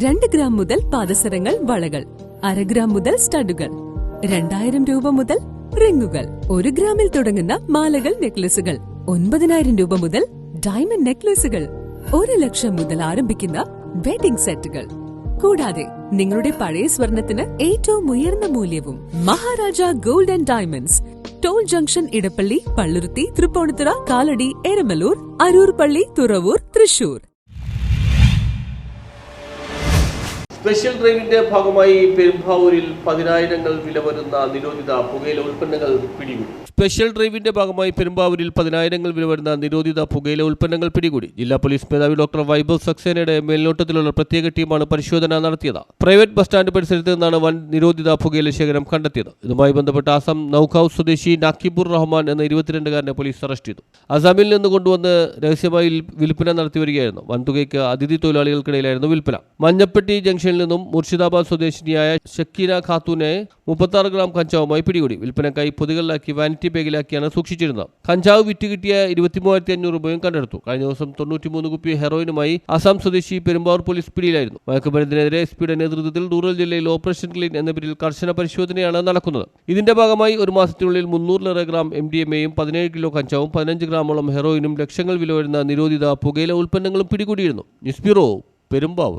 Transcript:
2 gram മുതൽ പാദസരങ്ങൾ, വളകൾ, 1/2 gram മുതൽ സ്റ്റഡുകൾ, 2000 രൂപ മുതൽ റിങ്ങുകൾ, 1 ഗ്രാമിൽ തുടങ്ങുന്ന മാലകൾ, നെക്ലസുകൾ, 9000 രൂപ മുതൽ ഡയമണ്ട് നെക്ലസുകൾ, 1 ലക്ഷം മുതൽ ആരംഭിക്കുന്ന വെഡിംഗ് സെറ്റുകൾ. കൂടാതെ നിങ്ങളുടെ പഴയ സ്വർണത്തിന് ഏറ്റവും ഉയർന്ന മൂല്യവും. Maharaja gold and diamonds, toll junction, Edappally, Palluruthy, Tripunithura, Kalady, Eramalloor, Aroor പള്ളി, തുറവൂർ, തൃശൂർ. സ്പെഷ്യൽ ഡ്രൈവിന്റെ ഭാഗമായി പെരുമ്പാവൂരിൽ 10,000 വില വരുന്ന നിരോധിത പുകയില ഉൽപ്പന്നങ്ങൾ പിടികൂടി. സ്പെഷ്യൽ ഡ്രൈവിന്റെ ഭാഗമായി പെരുമ്പാവൂരിൽ 10,000 വില വരുന്ന നിരോധിത പുകയില ഉൽപ്പന്നങ്ങൾ പിടികൂടി. ജില്ലാ പോലീസ് മേധാവി ഡോക്ടർ വൈഭവ് സക്സേനയുടെ മേൽനോട്ടത്തിലുള്ള പ്രത്യേക ടീമാണ് പരിശോധന നടത്തിയത്. പ്രൈവറ്റ് ബസ് സ്റ്റാൻഡ് പരിസരത്ത് നിന്നാണ് വൻ നിരോധിത പുകയില ശേഖരം കണ്ടെത്തിയത്. ഇതുമായി ബന്ധപ്പെട്ട് ആസാം നൌഖൌ സ്വദേശി നാക്കിബുർ റഹ്മാൻ എന്ന 22-കാരനെ പോലീസ് അറസ്റ്റ് ചെയ്തു. അസാമിൽ നിന്ന് കൊണ്ടുവന്ന് രഹസ്യമായി വിൽപ്പന നടത്തി വരികയായിരുന്നു. വൻതുകയ്ക്ക് അതിഥി തൊഴിലാളികൾക്കിടയിലായിരുന്നു വിൽപ്പന. മഞ്ഞപ്പെട്ടി ജംഗ്ഷനിൽ നിന്നും മുർഷിദാബാദ് സ്വദേശിനിയായ ഷക്കീന ഖാത്തൂനെ 36 ഗ്രാം കഞ്ചാവുമായി പിടികൂടി. വിൽപ്പനക്കായി പൊതികളിലാക്കി വാനിറ്റി ബാഗിലാക്കിയാണ് സൂക്ഷിച്ചിരുന്നത്. കഞ്ചാവ് വിറ്റ് കിട്ടിയ 23,500 രൂപയും കണ്ടെടുത്തു. കഴിഞ്ഞ ദിവസം 93 കുപ്പി ഹെറോയിനുമായി അസം സ്വദേശി പെരുമ്പാവൂർ പോലീസ് പിടിയിലായിരുന്നു. മയക്കുമരുന്നിനെതിരെ എസ്പിയുടെ നേതൃത്വത്തിൽ റൂറൽ ജില്ലയിൽ ഓപ്പറേഷൻ ക്ലീൻ എന്ന പേരിൽ കർശന പരിശോധനയാണ് നടക്കുന്നത്. ഇതിന്റെ ഭാഗമായി ഒരു മാസത്തിനുള്ളിൽ 300-ലേറെ ഗ്രാം MDMA-യും 17 കിലോ കഞ്ചാവും 15 ഗ്രാമോളം ഹെറോയിനും ലക്ഷങ്ങൾ വില വരുന്ന നിരോധിത പുകയില ഉൽപ്പന്നങ്ങളും പിടികൂടിയിരുന്നു. News bureau, Perumbavoor.